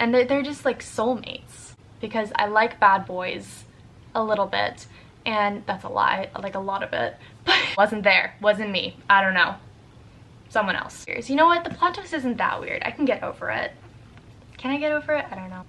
And they're just like soulmates, because I like bad boys a little bit, and that's a lie, I like a lot of it, but wasn't there, wasn't me, I don't know, someone else. You know what, the plot twist isn't that weird, I can get over it. Can I get over it? I don't know.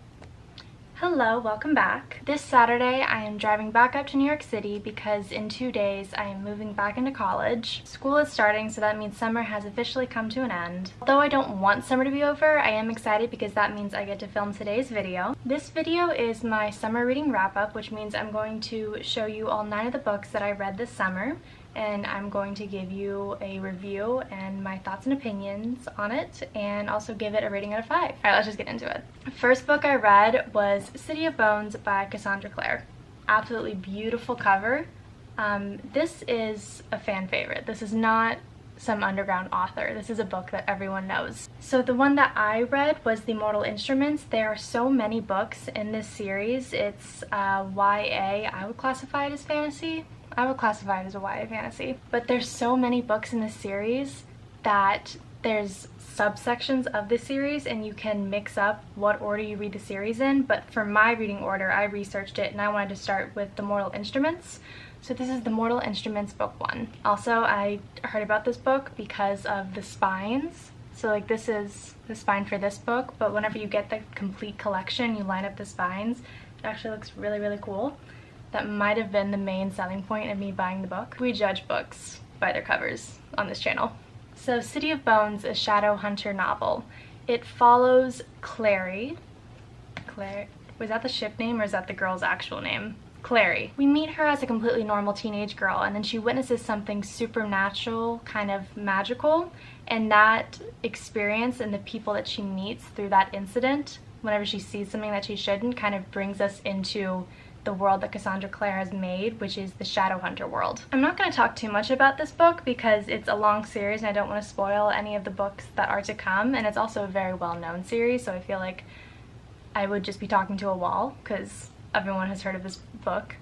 Hello, welcome back. This Saturday I am driving back up to New York City because in 2 days I am moving back into college. School is starting, so that means summer has officially come to an end. Although I don't want summer to be over, I am excited because that means I get to film today's video. This video is my summer reading wrap-up, which means I'm going to show you all 9 of the books that I read this summer, and I'm going to give you a review and my thoughts and opinions on it, and also give it a rating out of 5. Alright, let's just get into it. First book I read was City of Bones by Cassandra Clare. Absolutely beautiful cover. This is a fan favorite. This is not some underground author. This is a book that everyone knows. So the one that I read was The Mortal Instruments. There are so many books in this series. It's YA. I would classify it as fantasy. I would classify it as a YA fantasy. But there's so many books in this series that there's subsections of the series and you can mix up what order you read the series in. But for my reading order, I researched it and I wanted to start with The Mortal Instruments. So this is The Mortal Instruments book 1. Also, I heard about this book because of the spines. So like this is the spine for this book, but whenever you get the complete collection, you line up the spines. It actually looks really, really cool. That might have been the main selling point of me buying the book. We judge books by their covers on this channel. So City of Bones, a shadow hunter novel. It follows Clary. Was that the ship name or is that the girl's actual name? Clary. We meet her as a completely normal teenage girl, and then she witnesses something supernatural, kind of magical, and that experience and the people that she meets through that incident, whenever she sees something that she shouldn't, kind of brings us into the world that Cassandra Clare has made, which is the Shadowhunter world. I'm not going to talk too much about this book because it's a long series and I don't want to spoil any of the books that are to come, and it's also a very well-known series, so I feel like I would just be talking to a wall because everyone has heard of this book.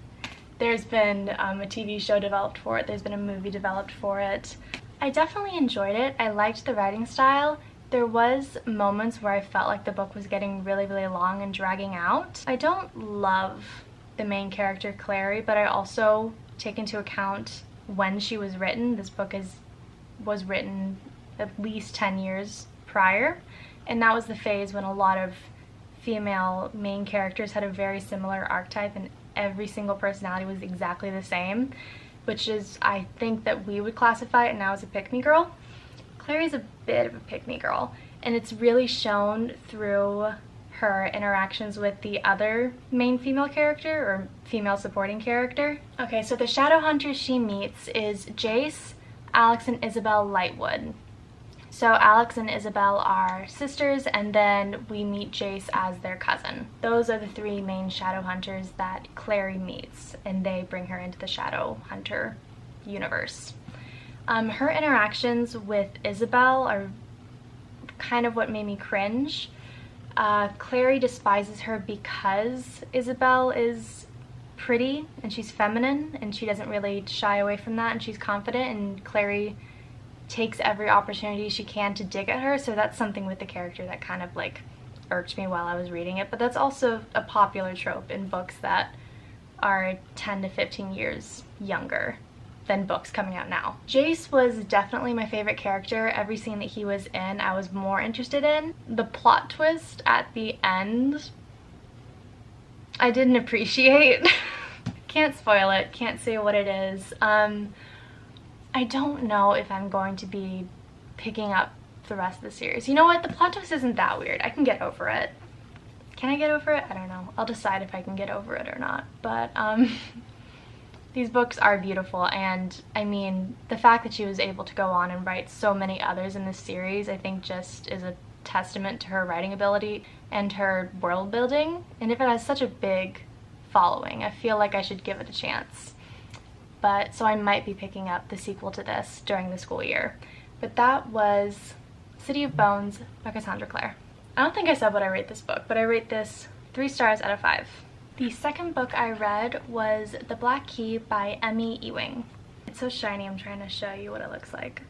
There's been a TV show developed for it, there's been a movie developed for it. I definitely enjoyed it. I liked the writing style. There was moments where I felt like the book was getting really, really long and dragging out. I don't love the main character Clary, but I also take into account when she was written. This book was written at least 10 years prior, and that was the phase when a lot of female main characters had a very similar archetype and every single personality was exactly the same, which is, I think, that we would classify it now as a pick-me girl. Clary's a bit of a pick-me girl, and it's really shown through her interactions with the other main female character or female supporting character. Okay, so the Shadowhunter she meets is Jace, Alex, and Isabel Lightwood. So Alex and Isabel are sisters, and then we meet Jace as their cousin. Those are the 3 main Shadowhunters that Clary meets, and they bring her into the Shadowhunter universe. Her interactions with Isabel are kind of what made me cringe. Clary despises her because Isabel is pretty and she's feminine and she doesn't really shy away from that, and she's confident, and Clary takes every opportunity she can to dig at her, so that's something with the character that kind of like irked me while I was reading it. But that's also a popular trope in books that are 10 to 15 years younger than books coming out now. Jace was definitely my favorite character. Every scene that he was in, I was more interested in. The plot twist at the end, I didn't appreciate. Can't spoil it, can't say what it is. I don't know if I'm going to be picking up the rest of the series. You know what, the plot twist isn't that weird. I can get over it. Can I get over it? I don't know. I'll decide if I can get over it or not. But, these books are beautiful, and I mean, the fact that she was able to go on and write so many others in this series, I think just is a testament to her writing ability and her world building. And if it has such a big following, I feel like I should give it a chance. But so I might be picking up the sequel to this during the school year. But that was City of Bones by Cassandra Clare. I don't think I said what I rate this book, but I rate this 3 stars out of 5. The second book I read was The Black Key by Emmy Ewing. It's so shiny, I'm trying to show you what it looks like.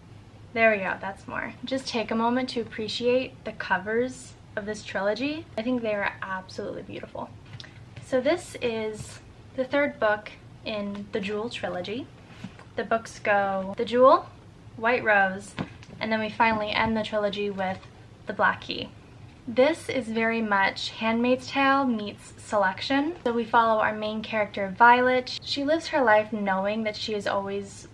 There we go, that's more. Just take a moment to appreciate the covers of this trilogy. I think they are absolutely beautiful. So this is the third book in the Jewel trilogy. The books go The Jewel, White Rose, and then we finally end the trilogy with The Black Key. This is very much Handmaid's Tale meets Selection. So we follow our main character, Violet. She lives her life knowing that she is always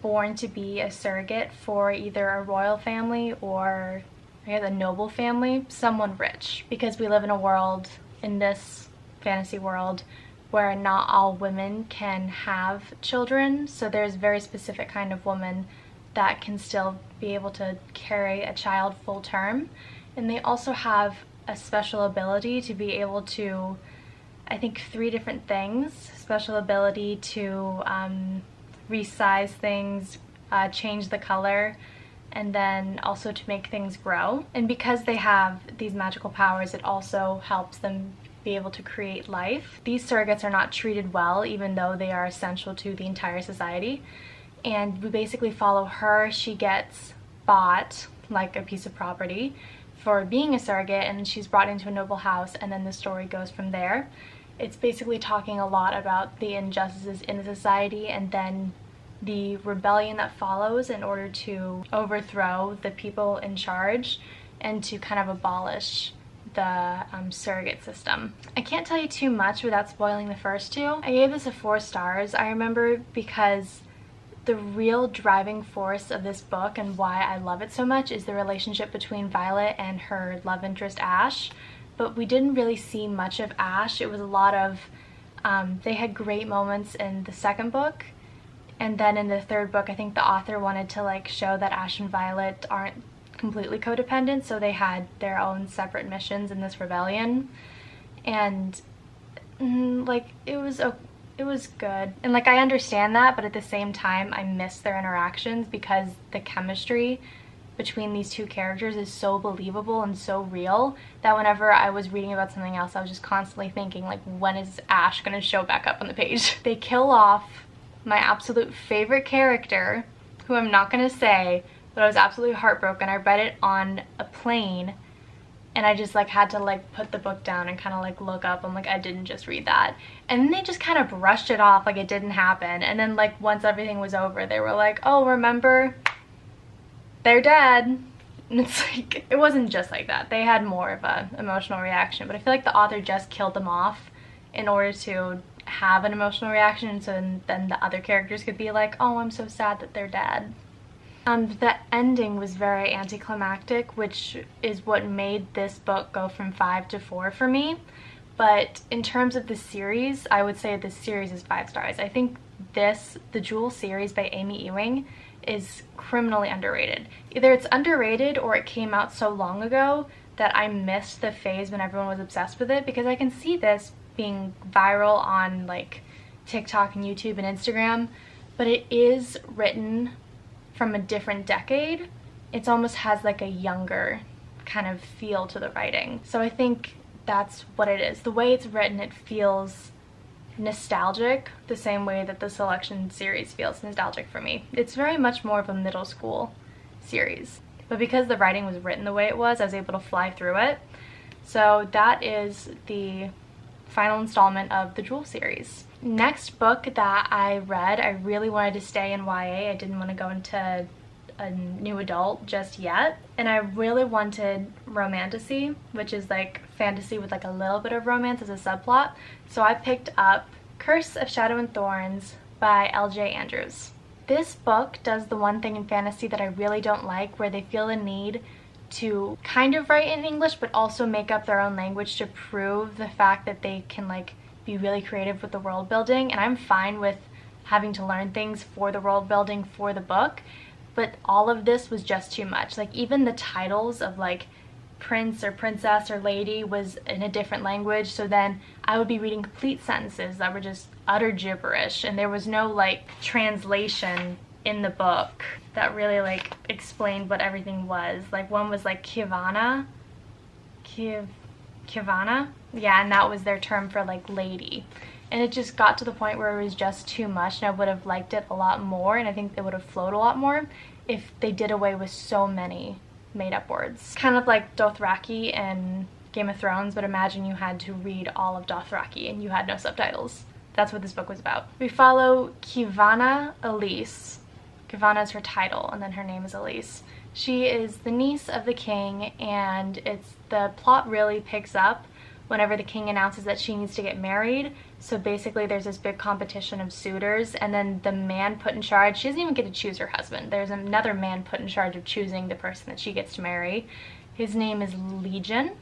born to be a surrogate for either a royal family or a noble family, someone rich. Because we live in a world, in this fantasy world, where not all women can have children. So there's a very specific kind of woman that can still be able to carry a child full term. And they also have a special ability to be able to, I think, 3 different things. Special ability to resize things, change the color, and then also to make things grow. And because they have these magical powers, it also helps them be able to create life. These surrogates are not treated well, even though they are essential to the entire society. And we basically follow her. She gets bought like a piece of property for being a surrogate, and she's brought into a noble house, and then the story goes from there. It's basically talking a lot about the injustices in the society and then the rebellion that follows in order to overthrow the people in charge and to kind of abolish the surrogate system. I can't tell you too much without spoiling the first 2. I gave this a 4 stars. I remember because the real driving force of this book and why I love it so much is the relationship between Violet and her love interest Ash. But we didn't really see much of Ash. It was a lot of, they had great moments in the second book, and then in the third book I think the author wanted to like show that Ash and Violet aren't completely codependent, so they had their own separate missions in this rebellion. And like it was good, and like I understand that, but at the same time I miss their interactions because the chemistry between these 2 characters is so believable and so real that whenever I was reading about something else I was just constantly thinking like, when is Ash gonna show back up on the page? They kill off my absolute favorite character, who I'm not gonna say, but I was absolutely heartbroken. I read it on a plane and I just like had to like put the book down and kind of like look up. I'm like, I didn't just read that. And then they just kind of brushed it off like it didn't happen. And then like once everything was over, they were like, oh, remember, they're dead. And it's like, it wasn't just like that. They had more of a emotional reaction, but I feel like the author just killed them off in order to have an emotional reaction, and so then the other characters could be like, oh, I'm so sad that they're dead. The ending was very anticlimactic, which is what made this book go from 5 to 4 for me. But in terms of the series, I would say this series is 5 stars. I think the Jewel series by Amy Ewing is criminally underrated. Either it's underrated or it came out so long ago that I missed the phase when everyone was obsessed with it, because I can see this being viral on like TikTok and YouTube and Instagram, but it is written from a different decade. It almost has like a younger kind of feel to the writing. So I think that's what it is. The way it's written, it feels nostalgic, the same way that the Selection series feels nostalgic for me. It's very much more of a middle school series. But because the writing was written the way it was, I was able to fly through it. So that is the final installment of the Jewel series. Next book that I read, I really wanted to stay in YA. I didn't want to go into a new adult just yet. And I really wanted romantasy, which is like fantasy with like a little bit of romance as a subplot. So I picked up Curse of Shadow and Thorns by L.J. Andrews. This book does the one thing in fantasy that I really don't like, where they feel the need to kind of write in English but also make up their own language to prove the fact that they can like be really creative with the world building. And I'm fine with having to learn things for the world building for the book, but all of this was just too much. Like even the titles of like prince or princess or lady was in a different language, so then I would be reading complete sentences that were just utter gibberish, and there was no like translation in the book that really like explained what everything was. Like one was like Kivana, yeah, and that was their term for like lady. And it just got to the point where it was just too much, and I would have liked it a lot more, and I think it would have flowed a lot more if they did away with so many made up words. Kind of like Dothraki and Game of Thrones, but imagine you had to read all of Dothraki and you had no subtitles. That's what this book was about. We follow Kivana Elise. Kivana is her title, and then her name is Elise. She is the niece of the king, and the plot really picks up whenever the king announces that she needs to get married. So basically there's this big competition of suitors, and then the man put in charge, she doesn't even get to choose her husband. There's another man put in charge of choosing the person that she gets to marry. His name is Legion.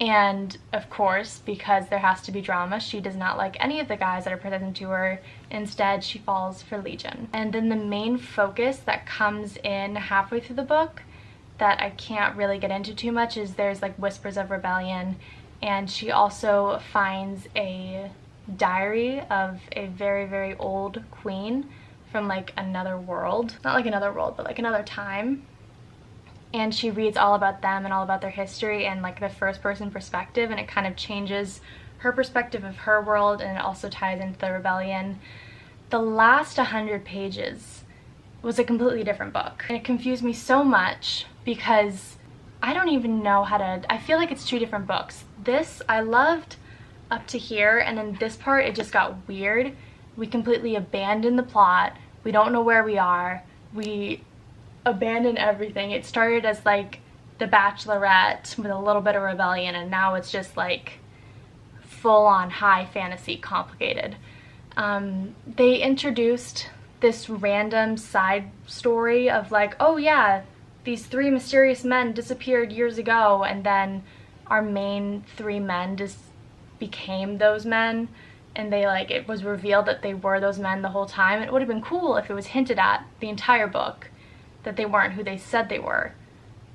And of course, because there has to be drama, she does not like any of the guys that are presented to her. Instead, she falls for Legion. And then the main focus that comes in halfway through the book that I can't really get into too much is there's like whispers of rebellion, and she also finds a diary of a very, very old queen from like another world. Not like another world, but like another time. And she reads all about them and all about their history and like the first person perspective, and it kind of changes her perspective of her world, and it also ties into the rebellion. The last 100 pages was a completely different book, and it confused me so much because I don't even know how to, I feel like it's two different books. This I loved up to here, and then this part it just got weird. We completely abandoned the plot. We don't know where we are. We abandon everything. It started as like The Bachelorette with a little bit of rebellion, and now it's just like full-on high fantasy complicated. They introduced this random side story of like, oh yeah, these 3 mysterious men disappeared years ago, and then our main 3 men just became those men, and they like, it was revealed that they were those men the whole time. It would have been cool if it was hinted at the entire book that they weren't who they said they were,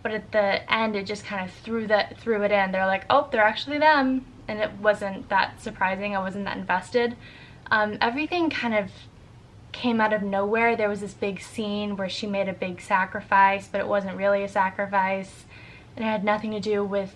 but at the end it just kind of threw it in. They're like, oh, they're actually them, and it wasn't that surprising. I wasn't that invested. Everything kind of came out of nowhere. There was this big scene where she made a big sacrifice, but it wasn't really a sacrifice, and it had nothing to do with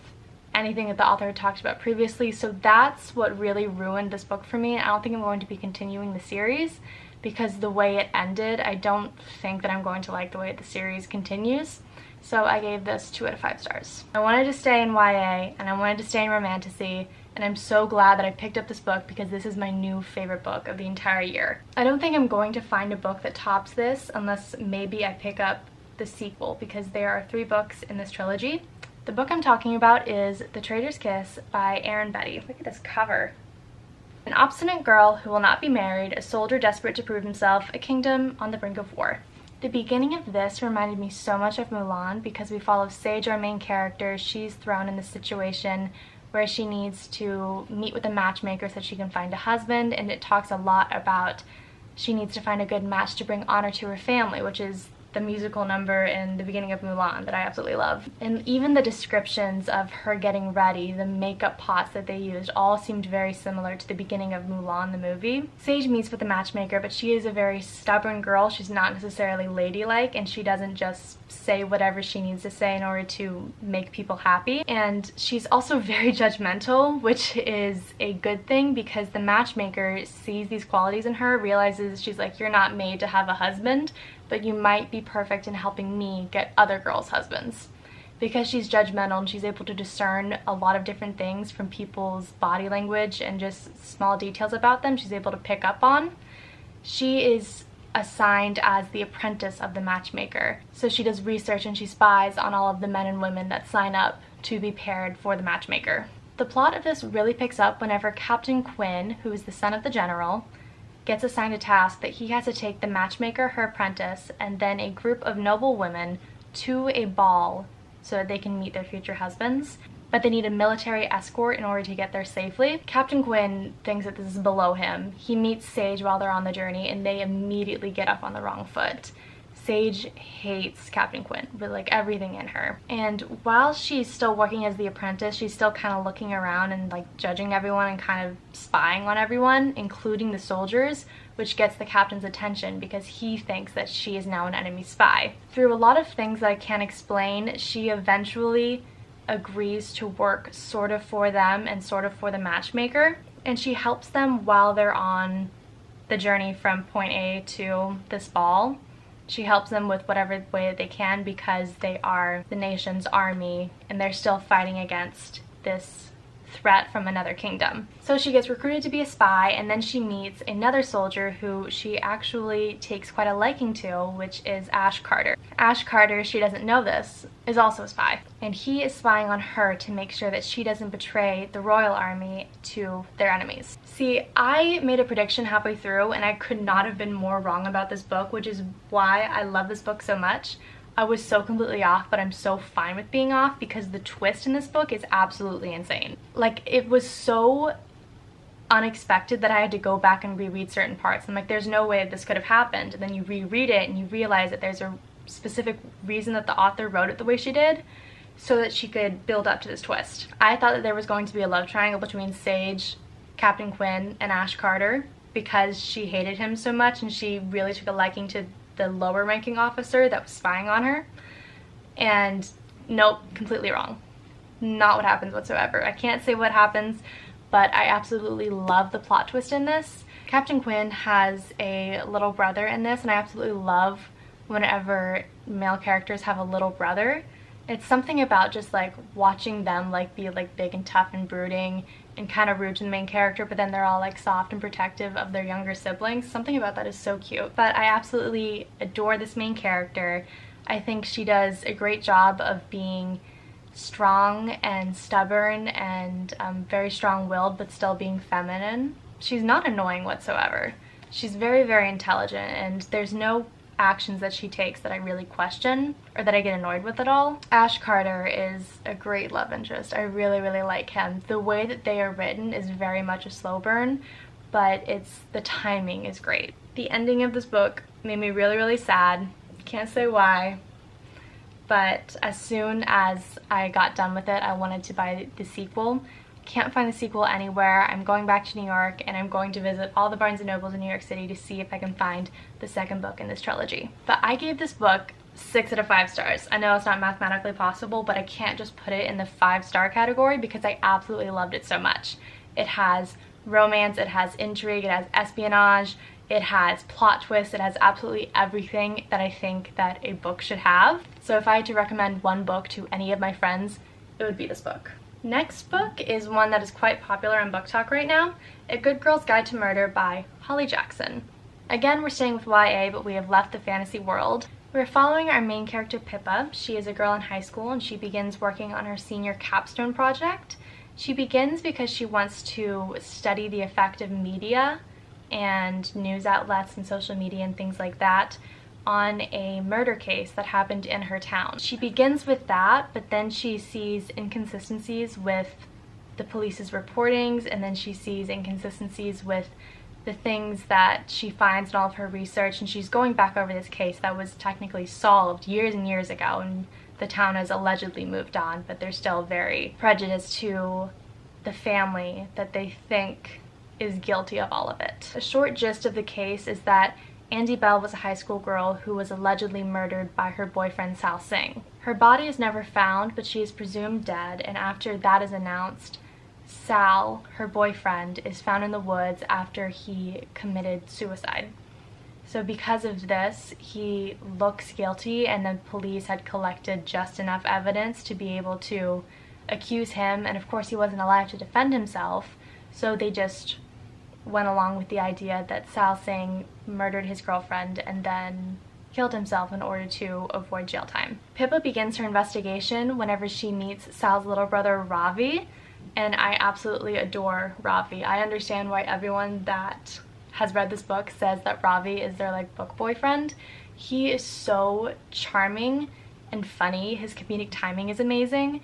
anything that the author had talked about previously. So that's what really ruined this book for me. I don't think I'm going to be continuing the series, because the way it ended, I don't think that I'm going to like the way the series continues. So I gave this 2 out of 5 stars. I wanted to stay in YA, and I wanted to stay in romantasy, and I'm so glad that I picked up this book because this is my new favorite book of the entire year. I don't think I'm going to find a book that tops this unless maybe I pick up the sequel, because there are 3 books in this trilogy. The book I'm talking about is The Traitor's Kiss by Erin Betty. Look at this cover. An obstinate girl who will not be married, a soldier desperate to prove himself, a kingdom on the brink of war. The beginning of this reminded me so much of Mulan, because we follow Sage, our main character. She's thrown in this situation where she needs to meet with a matchmaker so she can find a husband, and it talks a lot about she needs to find a good match to bring honor to her family, which is the musical number in the beginning of Mulan that I absolutely love. And even the descriptions of her getting ready, the makeup pots that they used, all seemed very similar to the beginning of Mulan, the movie. Sage meets with the matchmaker, but she is a very stubborn girl. She's not necessarily ladylike, and she doesn't just say whatever she needs to say in order to make people happy. And she's also very judgmental, which is a good thing, because the matchmaker sees these qualities in her, realizes she's like, you're not made to have a husband, but you might be perfect in helping me get other girls' husbands. Because she's judgmental and she's able to discern a lot of different things from people's body language and just small details about them she's able to pick up on. She is assigned as the apprentice of the matchmaker. So she does research and she spies on all of the men and women that sign up to be paired for the matchmaker. The plot of this really picks up whenever Captain Quinn, who is the son of the general, gets assigned a task that he has to take the matchmaker, her apprentice, and then a group of noble women to a ball so that they can meet their future husbands. But they need a military escort in order to get there safely. Captain Quinn thinks that this is below him. He meets Sage while they're on the journey, and they immediately get off on the wrong foot. Sage hates Captain Quinn with like everything in her. And while she's still working as the apprentice, she's still kind of looking around and like judging everyone and kind of spying on everyone, including the soldiers, which gets the captain's attention because he thinks that she is now an enemy spy. Through a lot of things that I can't explain, she eventually agrees to work sort of for them and sort of for the matchmaker, and she helps them while they're on the journey from point A to this ball. She helps them with whatever way that they can because they are the nation's army and they're still fighting against this threat from another kingdom. So she gets recruited to be a spy, and then she meets another soldier who she actually takes quite a liking to, which is Ash Carter. Ash Carter, she doesn't know this, is also a spy, and he is spying on her to make sure that she doesn't betray the royal army to their enemies. See, I made a prediction halfway through and I could not have been more wrong about this book, which is why I love this book so much. I was so completely off, but I'm so fine with being off because the twist in this book is absolutely insane. Like, it was so unexpected that I had to go back and reread certain parts. I'm like, there's no way this could have happened. And then you reread it and you realize that there's a specific reason that the author wrote it the way she did so that she could build up to this twist. I thought that there was going to be a love triangle between Sage, Captain Quinn, and Ash Carter because she hated him so much and she really took a liking to the lower ranking officer that was spying on her. And nope, completely wrong. Not what happens whatsoever. I can't say what happens, but I absolutely love the plot twist in this. Captain Quinn has a little brother in this, and I absolutely love whenever male characters have a little brother. It's something about just like watching them like be like big and tough and brooding and kind of rude to the main character, but then they're all like soft and protective of their younger siblings. Something about that is so cute. But I absolutely adore this main character. I think she does a great job of being strong and stubborn and very strong-willed, but still being feminine. She's not annoying whatsoever. She's very, very intelligent, and there's no actions that she takes that I really question or that I get annoyed with at all. Ash Carter is a great love interest. I really, really like him. The way that they are written is very much a slow burn, but the timing is great. The ending of this book made me really, really sad. Can't say why, but as soon as I got done with it, I wanted to buy the sequel. Can't find the sequel anywhere. I'm going back to New York and I'm going to visit all the Barnes & Nobles in New York City to see if I can find the second book in this trilogy. But I gave this book 6 out of 5 stars. I know it's not mathematically possible, but I can't just put it in the 5-star category because I absolutely loved it so much. It has romance, it has intrigue, it has espionage, it has plot twists, it has absolutely everything that I think that a book should have. So if I had to recommend one book to any of my friends, it would be this book. Next book is one that is quite popular on BookTok right now, A Good Girl's Guide to Murder by Holly Jackson. Again, we're staying with YA, but we have left the fantasy world. We're following our main character, Pippa. She is a girl in high school and she begins working on her senior capstone project. She begins because she wants to study the effect of media and news outlets and social media and things like that on a murder case that happened in her town. She begins with that, but then she sees inconsistencies with the police's reportings, and then she sees inconsistencies with the things that she finds in all of her research, and she's going back over this case that was technically solved years and years ago, and the town has allegedly moved on, but they're still very prejudiced to the family that they think is guilty of all of it. A short gist of the case is that Andy Bell was a high school girl who was allegedly murdered by her boyfriend Sal Singh. Her body is never found, but she is presumed dead, and after that is announced, Sal, her boyfriend, is found in the woods after he committed suicide. So because of this, he looks guilty, and the police had collected just enough evidence to be able to accuse him, and of course he wasn't alive to defend himself, so they just went along with the idea that Sal Singh murdered his girlfriend and then killed himself in order to avoid jail time. Pippa begins her investigation whenever she meets Sal's little brother Ravi, and I absolutely adore Ravi. I understand why everyone that has read this book says that Ravi is their like book boyfriend. He is so charming and funny. His comedic timing is amazing,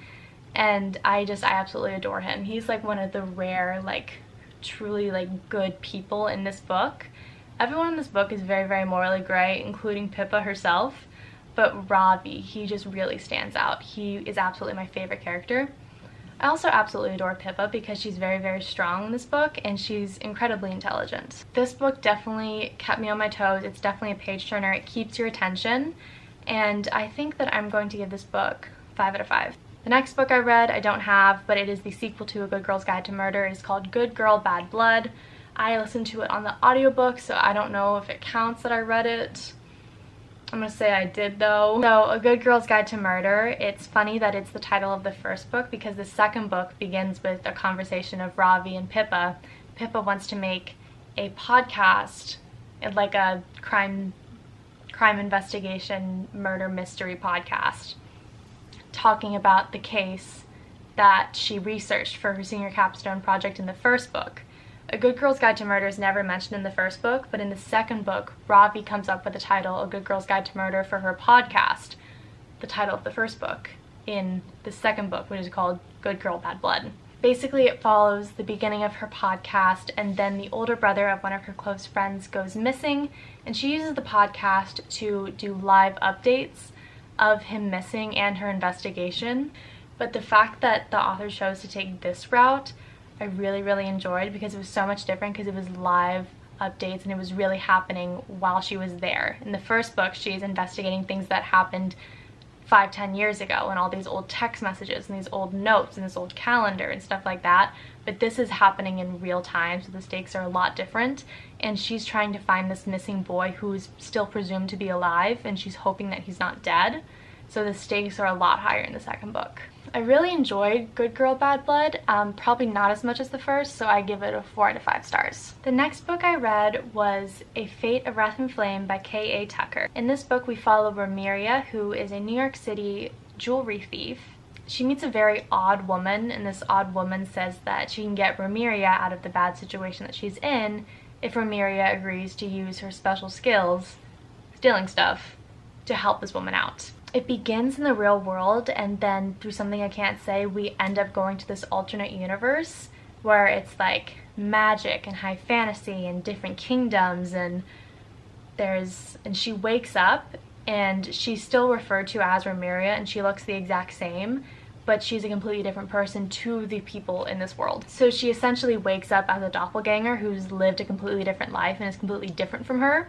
and I absolutely adore him. He's like one of the rare like truly like good people in this book. Everyone in this book is very, very morally gray, including Pippa herself, but Ravi, he just really stands out. He is absolutely my favorite character. I also absolutely adore Pippa because she's very, very strong in this book and she's incredibly intelligent. This book definitely kept me on my toes. It's definitely a page turner. It keeps your attention, and I think that I'm going to give this book 5 out of 5. The next book I read I don't have, but it is the sequel to A Good Girl's Guide to Murder. It is called Good Girl, Bad Blood. I listened to it on the audiobook, so I don't know if it counts that I read it. I'm gonna say I did though. So, A Good Girl's Guide to Murder. It's funny that it's the title of the first book because the second book begins with a conversation of Ravi and Pippa. Pippa wants to make a podcast, like a crime investigation murder mystery podcast, talking about the case that she researched for her senior capstone project in the first book. A Good Girl's Guide to Murder is never mentioned in the first book, but in the second book, Ravi comes up with the title A Good Girl's Guide to Murder for her podcast, the title of the first book, in the second book, which is called Good Girl, Bad Blood. Basically, it follows the beginning of her podcast, and then the older brother of one of her close friends goes missing, and she uses the podcast to do live updates of him missing and her investigation. But the fact that the author chose to take this route, I really, really enjoyed because it was so much different because it was live updates and it was really happening while she was there. In the first book, she's investigating things that happened 5-10 years ago and all these old text messages and these old notes and this old calendar and stuff like that. But this is happening in real time, so the stakes are a lot different. And she's trying to find this missing boy who's still presumed to be alive, and she's hoping that he's not dead. So the stakes are a lot higher in the second book. I really enjoyed Good Girl, Bad Blood, probably not as much as the first, so I give it a 4 out of 5 stars. The next book I read was A Fate of Wrath and Flame by K.A. Tucker. In this book we follow Ramiria, who is a New York City jewelry thief. She meets a very odd woman, and this odd woman says that she can get Ramiria out of the bad situation that she's in if Ramiria agrees to use her special skills, stealing stuff, to help this woman out. It begins in the real world, and then through something I can't say, we end up going to this alternate universe where it's like magic and high fantasy and different kingdoms, and she wakes up and she's still referred to as Ramiria and she looks the exact same, but she's a completely different person to the people in this world. So she essentially wakes up as a doppelganger who's lived a completely different life and is completely different from her,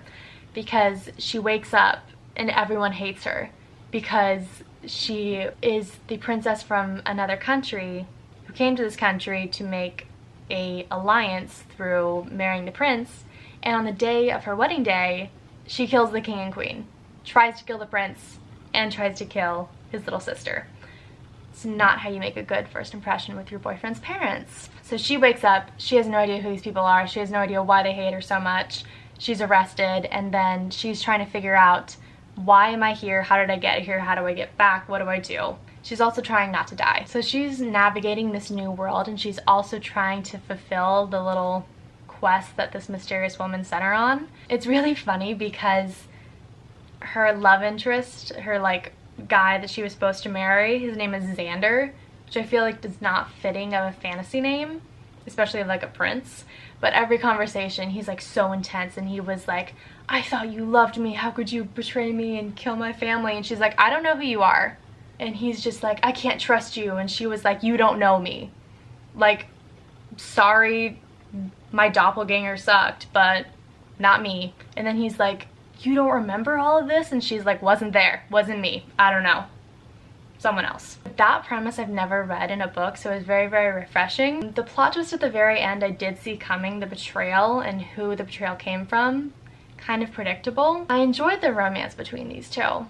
because she wakes up and everyone hates her because she is the princess from another country who came to this country to make an alliance through marrying the prince, and on the day of her wedding day, she kills the king and queen, tries to kill the prince, and tries to kill his little sister. It's not how you make a good first impression with your boyfriend's parents. So she wakes up, she has no idea who these people are, she has no idea why they hate her so much, she's arrested, and then she's trying to figure out, why am I here? How did I get here? How do I get back? What do I do? She's also trying not to die. So she's navigating this new world, and she's also trying to fulfill the little quest that this mysterious woman sent her on. It's really funny because her love interest, her like guy that she was supposed to marry, his name is Xander, which I feel like is not fitting of a fantasy name, especially like a prince. But every conversation he's like so intense, and he was like, I thought you loved me, how could you betray me and kill my family? And she's like, I don't know who you are. And he's just like, I can't trust you. And she was like, you don't know me. Like, sorry, my doppelganger sucked, but not me. And then he's like, you don't remember all of this? And she's like, wasn't there, wasn't me, I don't know, someone else. That premise I've never read in a book, so it was very, very refreshing. The plot twist at the very end I did see coming, the betrayal and who the betrayal came from, kind of predictable. I enjoyed the romance between these two.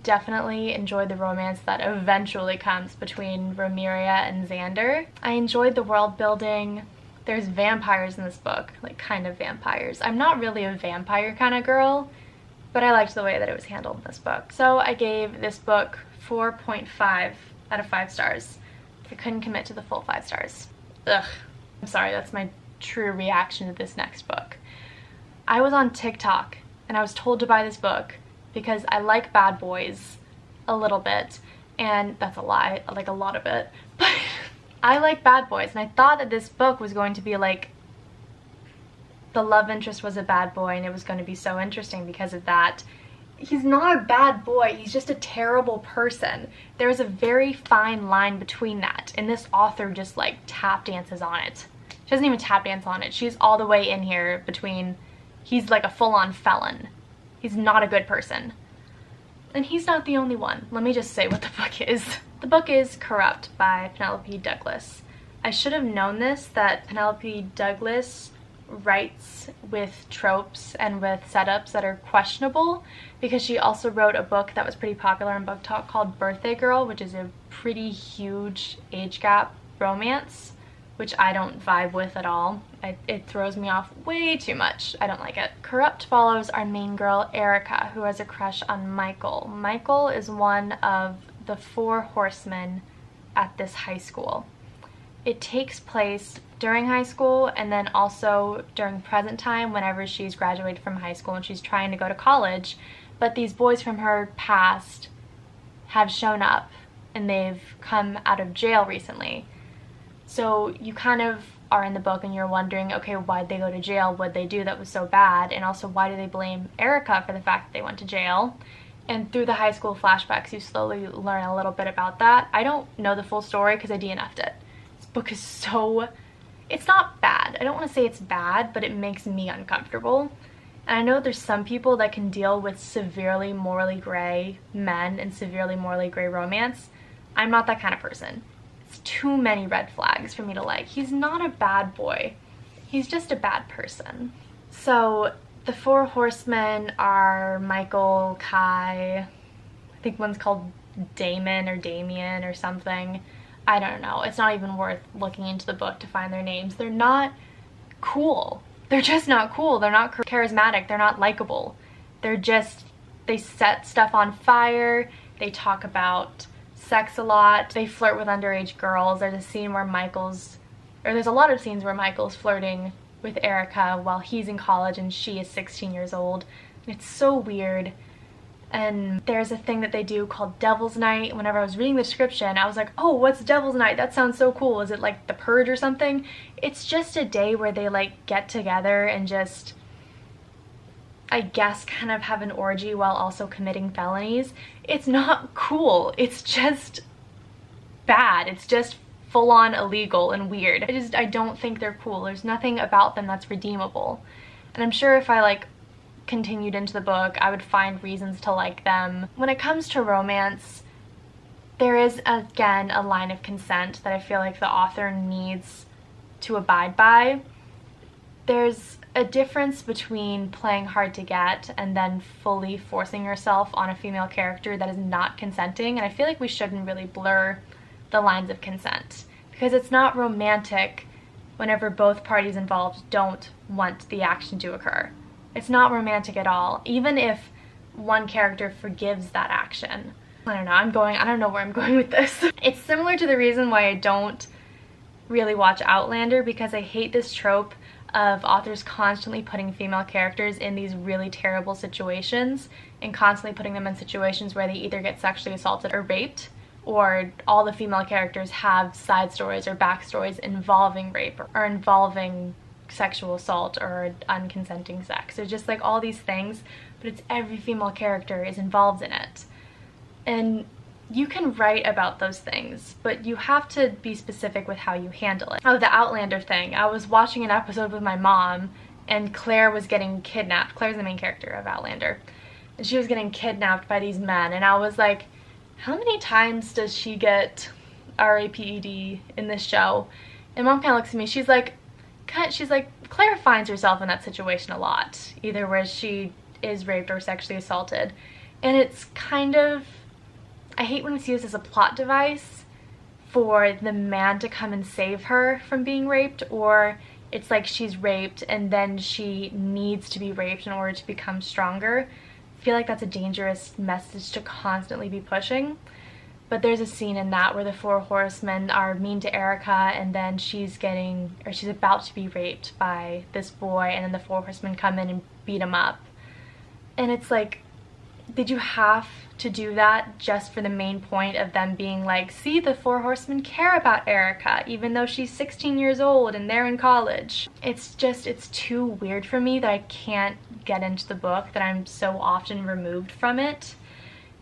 Definitely enjoyed the romance that eventually comes between Ramiria and Xander. I enjoyed the world building. There's vampires in this book, like kind of vampires. I'm not really a vampire kind of girl, but I liked the way that it was handled in this book. So I gave this book 4.5 out of 5 stars. I couldn't commit to the full 5 stars. Ugh. I'm sorry, that's my true reaction to this next book. I was on TikTok and I was told to buy this book because I like bad boys a little bit, and that's a lie, I like a lot of it, but I like bad boys, and I thought that this book was going to be like the love interest was a bad boy and it was going to be so interesting because of that. He's not a bad boy, he's just a terrible person. There's a very fine line between that, and this author just like tap dances on it. She doesn't even tap dance on it, she's all the way in here between. He's like a full-on felon. He's not a good person. And he's not the only one. Let me just say what the book is. The book is Corrupt by Penelope Douglas. I should have known this, that Penelope Douglas writes with tropes and with setups that are questionable, because she also wrote a book that was pretty popular on BookTok called Birthday Girl, which is a pretty huge age gap romance, which I don't vibe with at all. It throws me off way too much. I don't like it. Corrupt follows our main girl, Erica, who has a crush on Michael. Michael is one of the 4 horsemen at this high school. It takes place during high school and then also during present time whenever she's graduated from high school and she's trying to go to college. But these boys from her past have shown up and they've come out of jail recently. So you kind of are in the book and you're wondering, okay, why'd they go to jail? What'd they do that was so bad? And also, why do they blame Erica for the fact that they went to jail? And through the high school flashbacks, you slowly learn a little bit about that. I don't know the full story because I DNF'd it. This book is so... it's not bad. I don't want to say it's bad, but it makes me uncomfortable. And I know there's some people that can deal with severely morally gray men and severely morally gray romance. I'm not that kind of person. It's too many red flags for me to like. He's not a bad boy. He's just a bad person. So the 4 horsemen are Michael, Kai, I think one's called Damon or Damien or something. I don't know. It's not even worth looking into the book to find their names. They're not cool. They're just not cool. They're not charismatic. They're not likable. They're just, they set stuff on fire. They talk about sex a lot. They flirt with underage girls. There's a scene where there's a lot of scenes where Michael's flirting with Erica while he's in college and she is 16 years old. It's so weird. And there's a thing that they do called Devil's Night. Whenever I was reading the description, I was like, oh, what's Devil's Night? That sounds so cool. Is it like The Purge or something? It's just a day where they like get together and just, I guess, kind of have an orgy while also committing felonies. It's not cool. It's just bad. It's just full-on illegal and weird. I don't think they're cool. There's nothing about them that's redeemable. And I'm sure if I like continued into the book, I would find reasons to like them. When it comes to romance, there is again a line of consent that I feel like the author needs to abide by. There's a difference between playing hard to get and then fully forcing yourself on a female character that is not consenting, and I feel like we shouldn't really blur the lines of consent, because it's not romantic whenever both parties involved don't want the action to occur. It's not romantic at all, even if one character forgives that action. I don't know where I'm going with this. It's similar to the reason why I don't really watch Outlander, because I hate this trope of authors constantly putting female characters in these really terrible situations and constantly putting them in situations where they either get sexually assaulted or raped, or all the female characters have side stories or backstories involving rape or involving sexual assault or unconsenting sex. So just like all these things, but it's every female character is involved in it. And you can write about those things, but you have to be specific with how you handle it. Oh, the Outlander thing. I was watching an episode with my mom and Claire was getting kidnapped. Claire's the main character of Outlander. And she was getting kidnapped by these men, and I was like, how many times does she get R-A-P-E-D in this show? And mom kind of looks at me, she's like, Claire finds herself in that situation a lot, either where she is raped or sexually assaulted. And it's kind of, I hate when it's used as a plot device for the man to come and save her from being raped, or it's like she's raped and then she needs to be raped in order to become stronger. I feel like that's a dangerous message to constantly be pushing. But there's a scene in that where the 4 horsemen are mean to Erica, and then she's about to be raped by this boy, and then the 4 horsemen come in and beat him up. And it's like, did you have to do that just for the main point of them being like, see, the 4 horsemen care about Erica, even though she's 16 years old and they're in college? It's too weird for me that I can't get into the book, that I'm so often removed from it.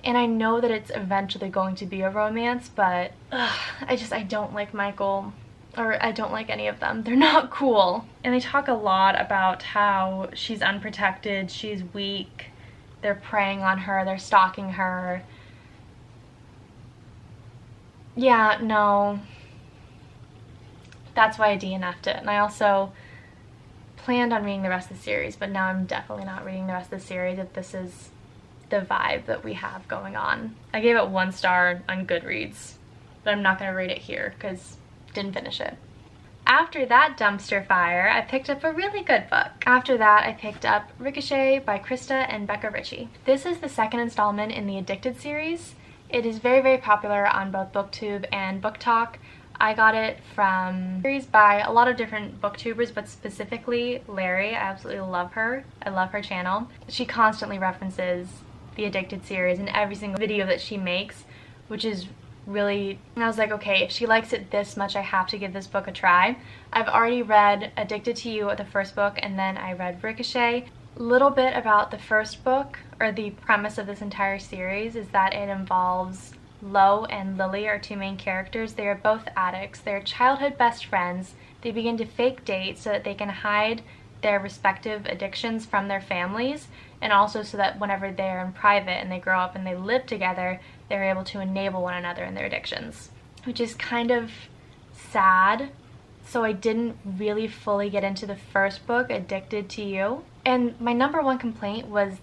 And I know that it's eventually going to be a romance, but I don't like Michael, or I don't like any of them. They're not cool. And they talk a lot about how she's unprotected, she's weak, they're preying on her, they're stalking her. Yeah, no. That's why I DNF'd it. And I also planned on reading the rest of the series, but now I'm definitely not reading the rest of the series if this is the vibe that we have going on. I gave it 1 star on Goodreads, but I'm not going to rate it here because didn't finish it. After that dumpster fire, I picked up a really good book. After that, I picked up Ricochet by Krista and Becca Ritchie. This is the second installment in the Addicted series. It is very, very popular on both BookTube and BookTok. I got it from series by a lot of different booktubers, but specifically Larry. I absolutely love her. I love her channel. She constantly references the Addicted series in every single video that she makes, which is really, and I was like, okay, if she likes it this much, I have to give this book a try. I've already read Addicted to You, the first book, and then I read Ricochet. A little bit about the first book, or the premise of this entire series, is that it involves Lo and Lily are 2 main characters. They are both addicts. They're childhood best friends. They begin to fake date so that they can hide their respective addictions from their families, and also so that whenever they're in private and they grow up and they live together, they're able to enable one another in their addictions, which is kind of sad. So I didn't really fully get into the first book, Addicted to You. And my number 1 complaint was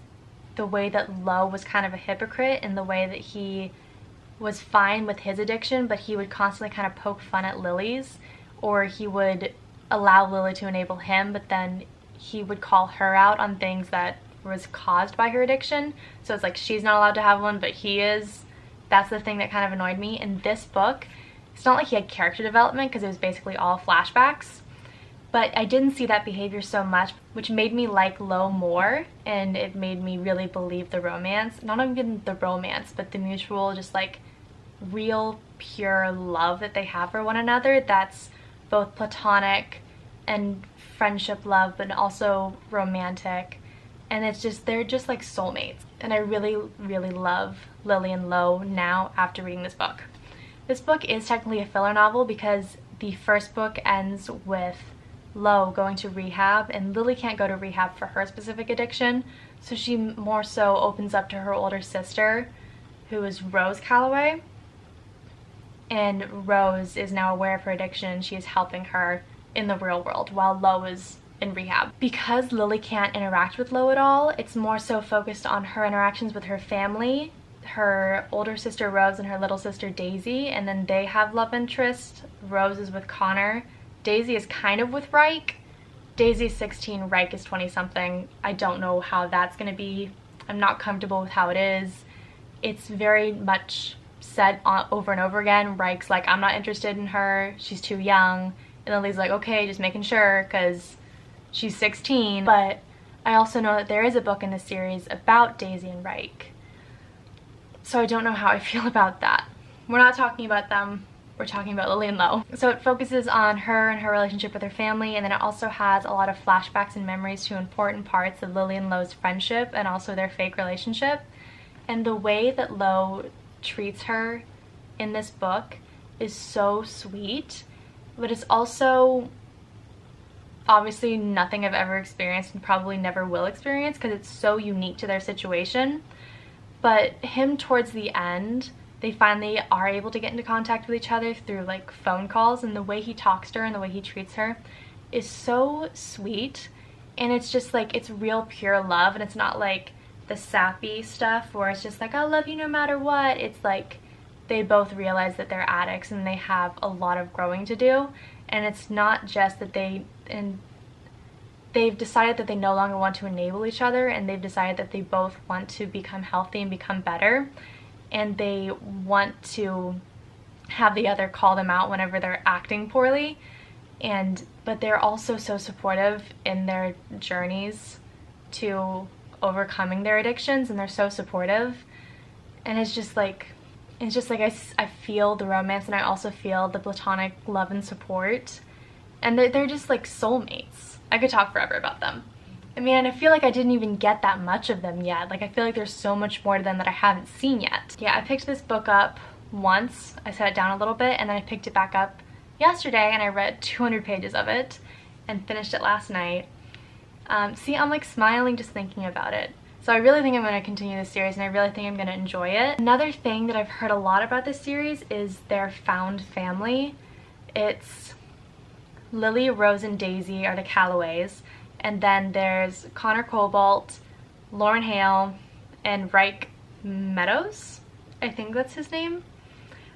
the way that Lo was kind of a hypocrite, in the way that he was fine with his addiction, but he would constantly kind of poke fun at Lily's, or he would allow Lily to enable him, but then he would call her out on things that was caused by her addiction. So it's like she's not allowed to have one, but he is. That's the thing that kind of annoyed me. In this book, it's not like he had character development because it was basically all flashbacks, but I didn't see that behavior so much, which made me like Lo more, and it made me really believe the romance. Not even the romance, but the mutual, just like real pure love that they have for one another, that's both platonic and friendship love, but also romantic. And it's just, they're just like soulmates. And I really, really love Lily and Lo now after reading this book. This book is technically a filler novel because the first book ends with Lo going to rehab, and Lily can't go to rehab for her specific addiction, so she more so opens up to her older sister, who is Rose Calloway. And Rose is now aware of her addiction, and she is helping her in the real world while Lo is in rehab. Because Lily can't interact with Lo at all, it's more so focused on her interactions with her family, her older sister Rose and her little sister Daisy, and then they have love interest. Rose is with Connor. Daisy is kind of with Reich. Daisy's 16, Reich is 20-something. I don't know how that's going to be. I'm not comfortable with how it is. It's very much said over and over again. Reich's like, I'm not interested in her, she's too young. And Lily's like, okay, just making sure because she's 16. But I also know that there is a book in this series about Daisy and Reich. So I don't know how I feel about that. We're not talking about them, we're talking about Lily and Lo. So it focuses on her and her relationship with her family, and then it also has a lot of flashbacks and memories to important parts of Lily and Lo's friendship and also their fake relationship. And the way that Lo treats her in this book is so sweet, but it's also obviously nothing I've ever experienced and probably never will experience because it's so unique to their situation. But him towards the end, they finally are able to get into contact with each other through like phone calls, and the way he talks to her and the way he treats her is so sweet. And it's just like, it's real pure love, and it's not like the sappy stuff where it's just like, I love you no matter what. It's like they both realize that they're addicts and they have a lot of growing to do. And it's not just that they've decided that they no longer want to enable each other, and they've decided that they both want to become healthy and become better, and they want to have the other call them out whenever they're acting poorly. But they're also so supportive in their journeys to overcoming their addictions, and they're so supportive. And it's just like I feel the romance, and I also feel the platonic love and support, and they're just like soulmates. I could talk forever about them. I mean, and I feel like I didn't even get that much of them yet. Like, I feel like there's so much more to them that I haven't seen yet. Yeah, I picked this book up once. I set it down a little bit, and then I picked it back up yesterday, and I read 200 pages of it and finished it last night. See, I'm like smiling just thinking about it. So I really think I'm going to continue this series, and I really think I'm going to enjoy it. Another thing that I've heard a lot about this series is their found family. It's Lily, Rose, and Daisy are the Calloways, and then there's Connor Cobalt, Lauren Hale, and Reich Meadows, I think that's his name.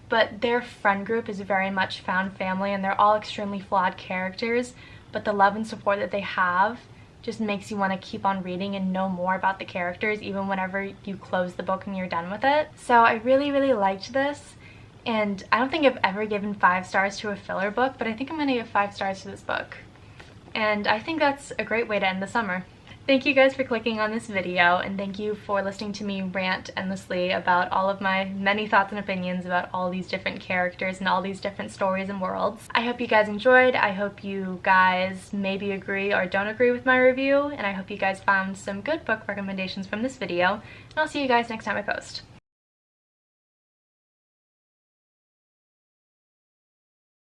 But their friend group is very much found family, and they're all extremely flawed characters, but the love and support that they have just makes you want to keep on reading and know more about the characters even whenever you close the book and you're done with it. So I really, really liked this, and I don't think I've ever given 5 stars to a filler book, but I think I'm going to give 5 stars to this book. And I think that's a great way to end the summer. Thank you guys for clicking on this video, and thank you for listening to me rant endlessly about all of my many thoughts and opinions about all these different characters and all these different stories and worlds. I hope you guys enjoyed. I hope you guys maybe agree or don't agree with my review, and I hope you guys found some good book recommendations from this video, and I'll see you guys next time I post.